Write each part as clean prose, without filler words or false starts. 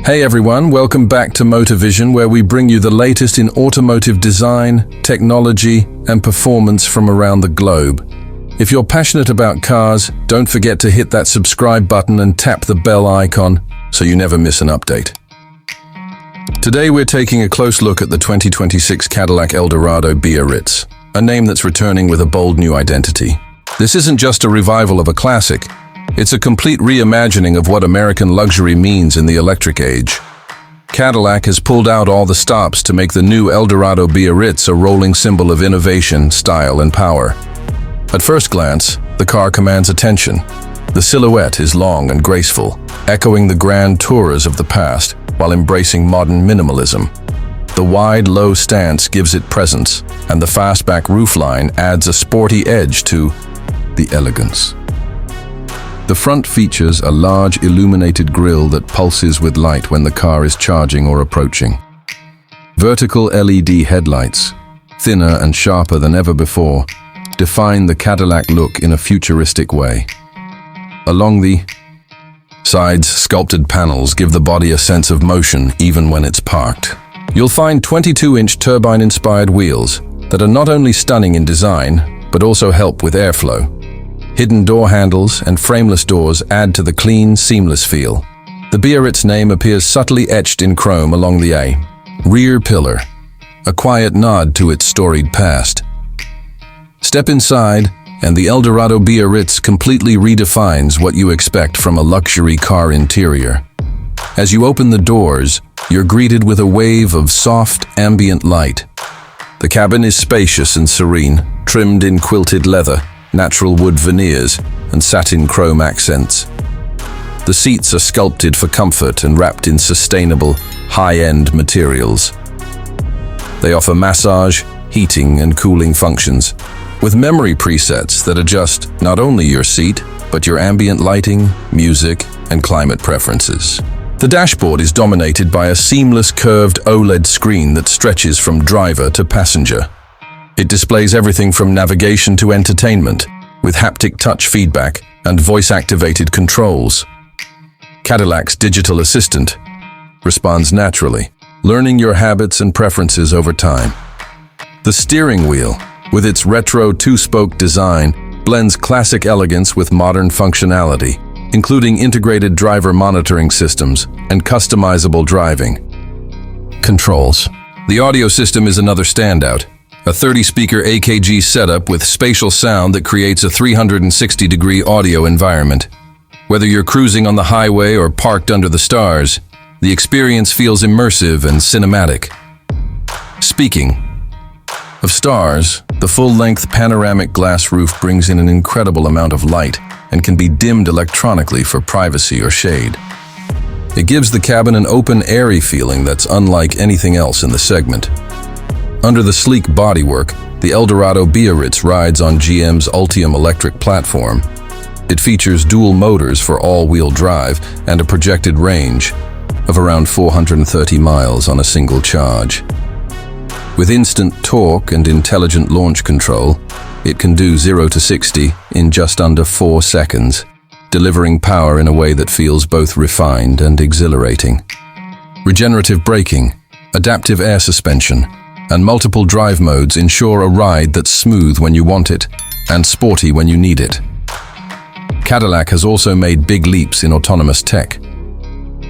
Hey everyone, welcome back to Motor Vision, where we bring you the latest in automotive design, technology, and performance from around the globe. If you're passionate about cars, don't forget to hit that subscribe button and tap the bell icon so you never miss an update. Today we're taking a close look at the 2026 Cadillac Eldorado Biarritz, a name that's returning with a bold new identity. This isn't just a revival of a classic, it's a complete reimagining of what American luxury means in the electric age. Cadillac has pulled out all the stops to make the new Eldorado Biarritz a rolling symbol of innovation, style, and power. At first glance, the car commands attention. The silhouette is long and graceful, echoing the grand touras of the past while embracing modern minimalism. The wide, low stance gives it presence, and the fastback roofline adds a sporty edge to the elegance. The front features a large illuminated grille that pulses with light when the car is charging or approaching. Vertical LED headlights, thinner and sharper than ever before, define the Cadillac look in a futuristic way. Along the sides, sculpted panels give the body a sense of motion even when it's parked. You'll find 22-inch turbine-inspired wheels that are not only stunning in design, but also help with airflow. Hidden door handles and frameless doors add to the clean, seamless feel. The Biarritz name appears subtly etched in chrome along the rear pillar, a quiet nod to its storied past. Step inside, and the Eldorado Biarritz completely redefines what you expect from a luxury car interior. As you open the doors, you're greeted with a wave of soft, ambient light. The cabin is spacious and serene, trimmed in quilted leather, natural wood veneers, and satin chrome accents. The seats are sculpted for comfort and wrapped in sustainable, high-end materials. They offer massage, heating, and cooling functions, with memory presets that adjust not only your seat, but your ambient lighting, music, and climate preferences. The dashboard is dominated by a seamless curved OLED screen that stretches from driver to passenger. It displays everything from navigation to entertainment, with haptic touch feedback and voice-activated controls. Cadillac's digital assistant responds naturally, learning your habits and preferences over time. The steering wheel, with its retro two-spoke design, blends classic elegance with modern functionality, including integrated driver monitoring systems and customizable driving controls. The audio system is another standout. A 30-speaker AKG setup with spatial sound that creates a 360-degree audio environment. Whether you're cruising on the highway or parked under the stars, the experience feels immersive and cinematic. Speaking of stars, the full-length panoramic glass roof brings in an incredible amount of light and can be dimmed electronically for privacy or shade. It gives the cabin an open, airy feeling that's unlike anything else in the segment. Under the sleek bodywork, the Eldorado Biarritz rides on GM's Ultium electric platform. It features dual motors for all-wheel drive and a projected range of around 430 miles on a single charge. With instant torque and intelligent launch control, it can do 0 to 60 in just under 4 seconds, delivering power in a way that feels both refined and exhilarating. Regenerative braking, adaptive air suspension, and multiple drive modes ensure a ride that's smooth when you want it and sporty when you need it. Cadillac has also made big leaps in autonomous tech.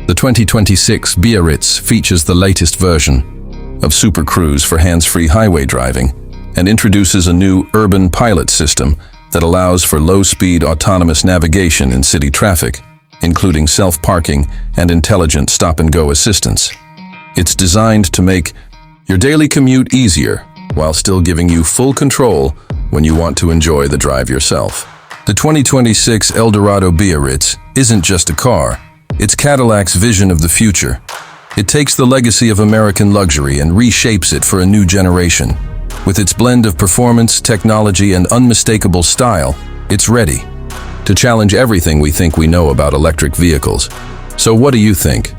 The 2026 Biarritz features the latest version of Super Cruise for hands-free highway driving and introduces a new urban pilot system that allows for low-speed autonomous navigation in city traffic, including self-parking and intelligent stop-and-go assistance. It's designed to make your daily commute easier while still giving you full control when you want to enjoy the drive yourself. The 2026 Eldorado Biarritz isn't just a car, it's Cadillac's vision of the future. It takes the legacy of American luxury and reshapes it for a new generation. With its blend of performance, technology, and unmistakable style, it's ready to challenge everything we think we know about electric vehicles. So what do you think?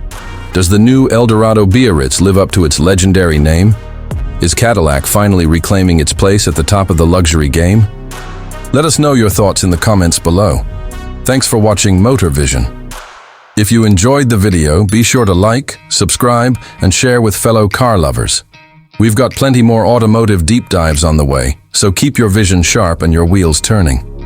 Does the new Eldorado Biarritz live up to its legendary name? Is Cadillac finally reclaiming its place at the top of the luxury game? Let us know your thoughts in the comments below. Thanks for watching Motor Vision. If you enjoyed the video, be sure to like, subscribe, and share with fellow car lovers. We've got plenty more automotive deep dives on the way, so keep your vision sharp and your wheels turning.